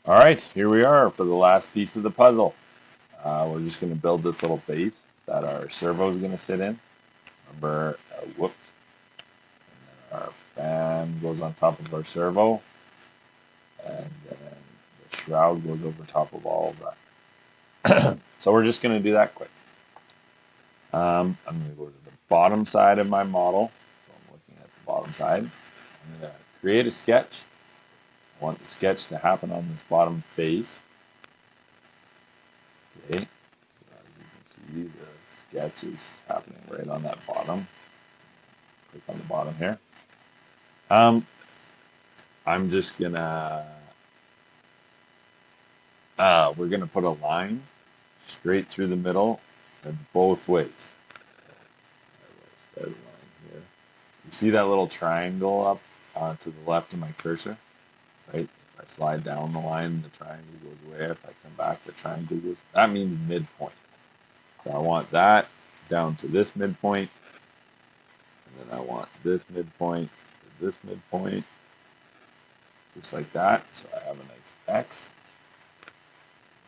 All right, here we are for the last piece of the puzzle. We're just going to build this little base that our servo is going to sit in. Remember, whoops, and then our fan goes on top of our servo, and then the shroud goes over top of all of that. So we're just going to do that quick. I'm going to go to the bottom side of my model. So I'm looking at the bottom side. I'm going to create a sketch. I want the sketch to happen on this bottom face. Okay, so as you can see, the sketch is happening right on that bottom. Click on the bottom here. Um, I'm just gonna, we're gonna put a line straight through the middle and both ways. So I will start a line here. You see that little triangle up to the left of my cursor, right? If I slide down the line, the triangle goes away. If I come back, the triangle goes. That means midpoint. So I want that down to this midpoint, and then I want this midpoint to this midpoint, just like that. So I have a nice X.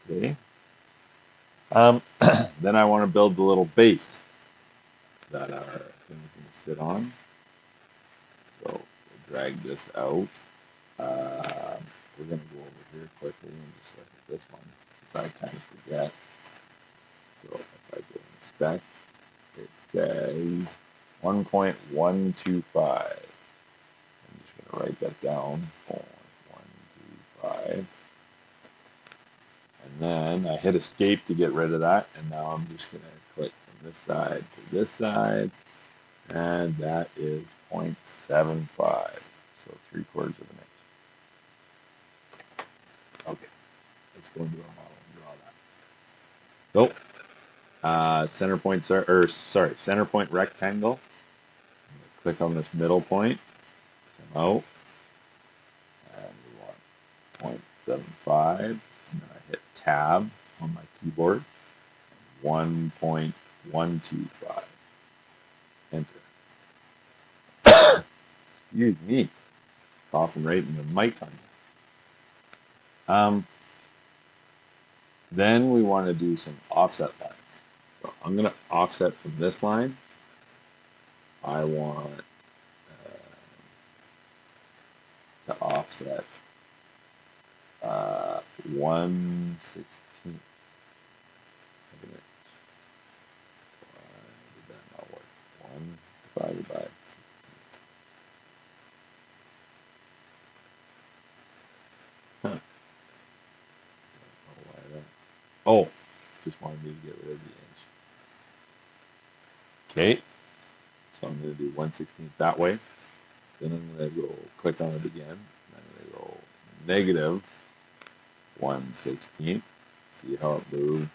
Okay. Then I want to build the little base that our thing is going to sit on. So we'll drag this out. We're going to go over here quickly and just look at this one because I kind of forget. So if I go inspect, it says 1.125. I'm just going to write that down. 0.125. And then I hit escape to get rid of that. And now I'm just going to click from this side to this side. And that is 0.75. So 3/4 of an inch. Okay, let's go into our model and draw that. So center point, or sorry, center point rectangle. Click on this middle point, come out, and we want 0.75. And then I hit tab on my keyboard, 1.125. Enter. Excuse me, coughing right in the mic on you. Then we want to do some offset lines. So I'm going to offset from this line. I want to offset 1/16 of an inch. Why did that not work? 1 divided by 16. Huh. Don't know why that. Oh, just wanted me to get rid of the inch. Okay, so I'm going to do 1/16 that way. Then I'm going to go click on it again. And I'm going to go negative 1/16. See how it moved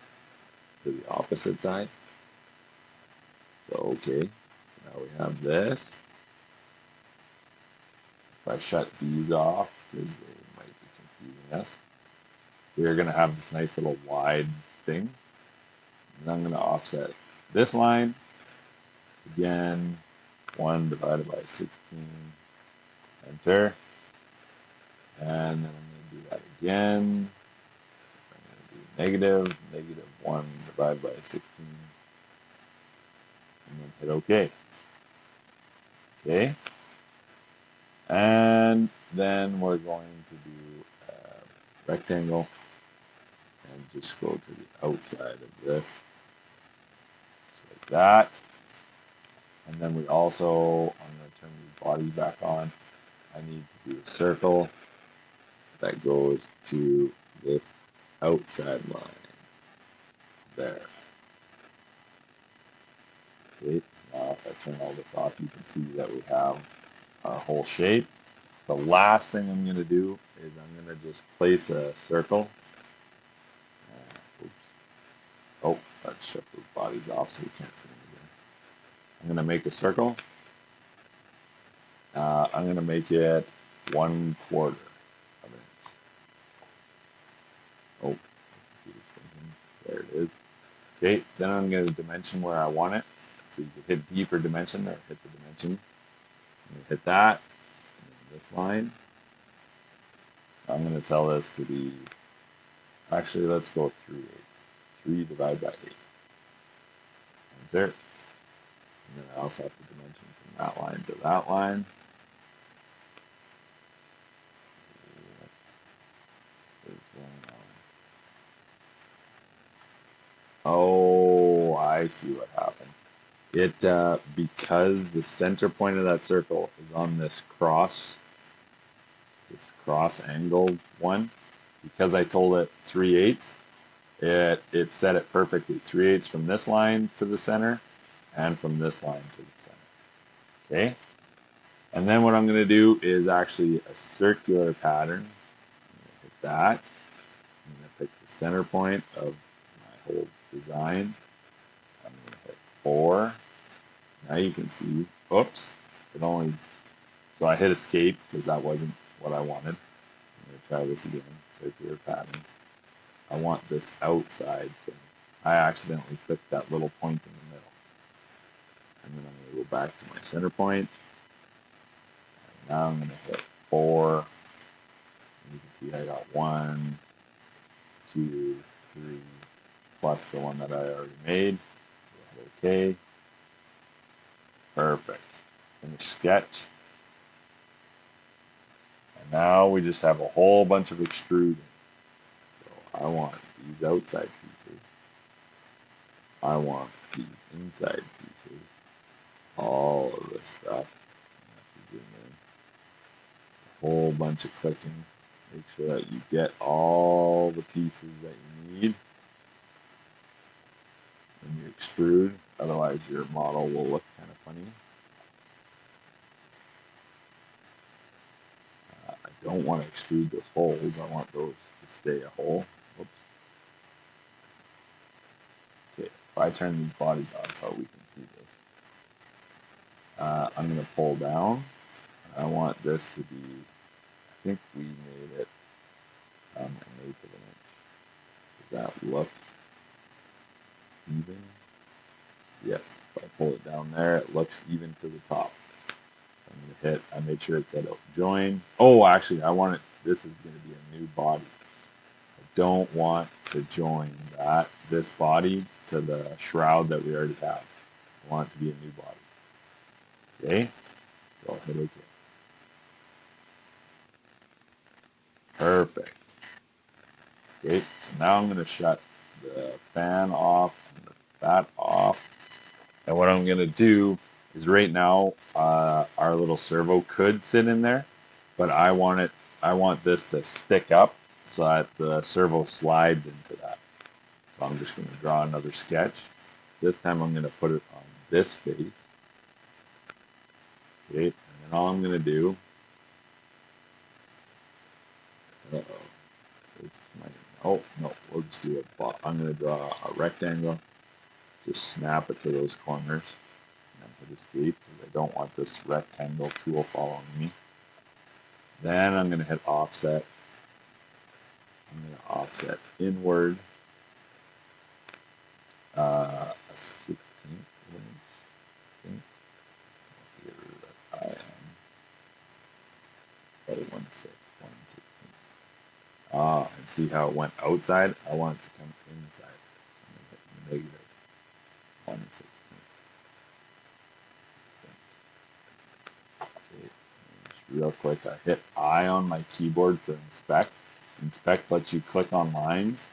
to the opposite side? So, okay, now we have this. If I shut these off, because they might be confusing us, we're going to have this nice little wide thing. And I'm going to offset this line. Again, 1 divided by 16. Enter. And then I'm going to do that again. So I'm going to do negative 1 divided by 16. And then hit OK. Okay. And then we're going to do a rectangle and just go to the outside of this. Just like that. And then we also, I'm going to turn the body back on. I need to do a circle that goes to this outside line. There. Okay, so now if I turn all this off, you can see that we have our whole shape. The last thing I'm going to do is I'm going to just place a circle. Oops. Oh, let's shut those bodies off so we can't see them again. I'm going to make a circle. I'm going to make it 1/4 of an inch. Oh, there it is. Okay, then I'm going to dimension where I want it. So you can hit D for dimension or hit the dimension. I'm going to hit that. And then this line. I'm going to tell this to be, actually, let's go 3/8. 3 divided by 8. Enter. And then I also have to dimension from that line to that line. What is going on? Oh, I see what happened. It because the center point of that circle is on this cross angled one. Because I told it 3/8, it set it perfectly 3/8 from this line to the center, and from this line to the center. Okay, and then what I'm going to do is actually a circular pattern. I'm going to hit that. I'm going to pick the center point of my whole design. I'm going to hit 4. Now you can see, oops, it only, so I hit escape because that wasn't what I wanted. I'm going to try this again, circular pattern. I want this outside thing. I accidentally clicked that little point in the middle. And then I'm going to go back to my center point. And now I'm going to hit 4. And you can see I got 1, 2, 3, plus the one that I already made. So hit OK. Perfect. Finish sketch. And now we just have a whole bunch of extruding. So I want these outside pieces. I want these inside pieces. All of this stuff. I have to zoom in. A whole bunch of clicking. Make sure that you get all the pieces that you need when you extrude. Otherwise, your model will look kind of funny. I don't want to extrude those holes. I want those to stay a hole. Whoops. Okay, if I turn these bodies on so we can see this, I'm going to pull down. I want this to be, I think we made it an 1/8 of an inch. Does that look even? Yes. If I pull it down there, it looks even to the top. So I'm going to hit, I made sure it said join. Oh, actually, I want it, this is going to be a new body. I don't want to join this body to the shroud that we already have. I want it to be a new body. Okay, so I'll hit OK. Perfect. Okay, so now I'm going to shut the fan off and that off. And what I'm going to do is right now, our little servo could sit in there, but I want this to stick up so that the servo slides into that. So I'm just going to draw another sketch. This time I'm going to put it on this face. Okay, and then all I'm going to do, this might, oh no, we'll just do it. I'm going to draw a rectangle, just snap it to those corners, and hit escape because I don't want this rectangle tool following me. Then I'm going to hit offset. I'm going to offset inward a 16th of an inch. I think. I'll have to get rid of that IM. Probably 1/6, 1/16. And see how it went outside? I want it to come inside. So I'm going to hit negative 1/16. Okay. Just real quick, I hit I on my keyboard to inspect. Inspect lets you click on lines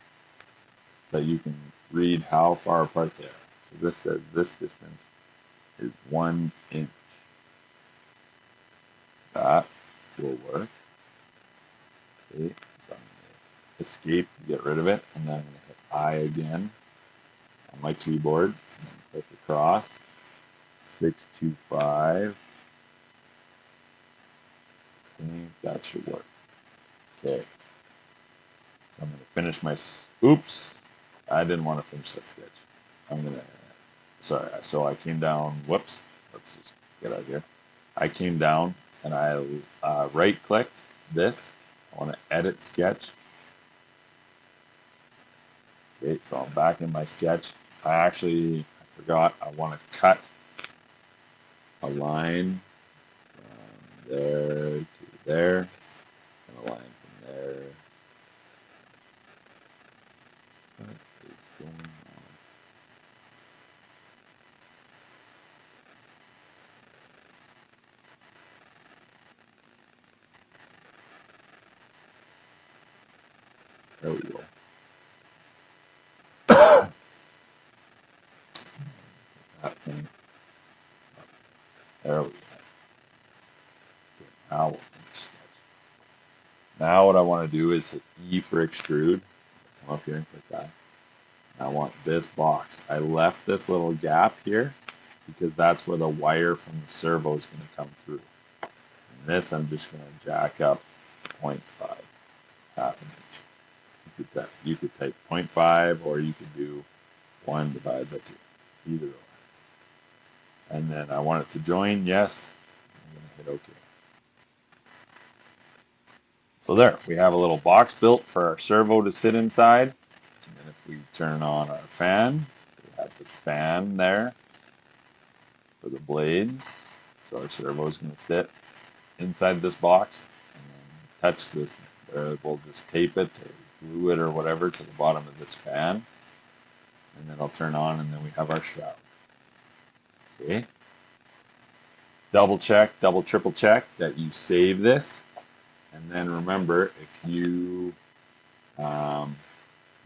so you can read how far apart they are. So this says this distance is 1 inch. That will work. Okay, so I'm going to escape to get rid of it, and then I'm going to hit I again on my keyboard, and then click across. 625. I think that should work. Okay. So I'm going to finish my, oops, I didn't want to finish that sketch. I'm going to, sorry, so I came down, whoops, let's just get out of here. I came down and I right clicked this. I want to edit sketch. Okay, so I'm back in my sketch. I forgot, I want to cut a line from there to there, and a line from there There we go. That thing. There we go. Okay, now we'll finish. Now what I want to do is hit E for extrude. Come up here and click that. I want this box. I left this little gap here because that's where the wire from the servo is going to come through. And this I'm just going to jack up 0.5, half an inch. You could type 0.5 or you could do 1 divided by 2, either or. And then I want it to join, yes. I'm going to hit OK. So there, we have a little box built for our servo to sit inside. And then if we turn on our fan, we have the fan there for the blades. So our servo is going to sit inside this box and then touch this. We'll just tape it or glue it or whatever to the bottom of this fan. And then I'll turn on and then we have our shroud. Okay. Double check, double triple check that you save this. And then remember, if you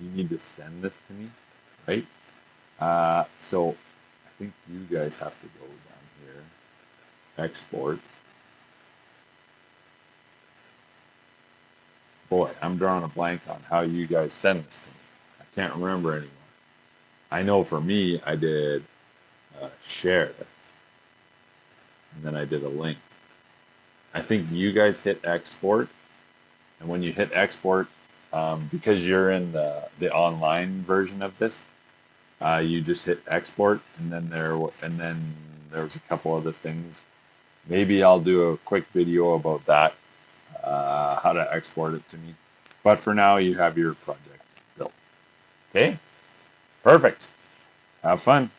you need to send this to me, right? So I think you guys have to go down here, export. Boy, I'm drawing a blank on how you guys send this to me. I can't remember anymore. I know for me, I did share, and then I did a link. I think you guys hit export, and when you hit export, because you're in the online version of this, you just hit export, and then there's a couple other things. Maybe I'll do a quick video about that, how to export it to me. But for now, you have your project built. Okay, perfect. Have fun.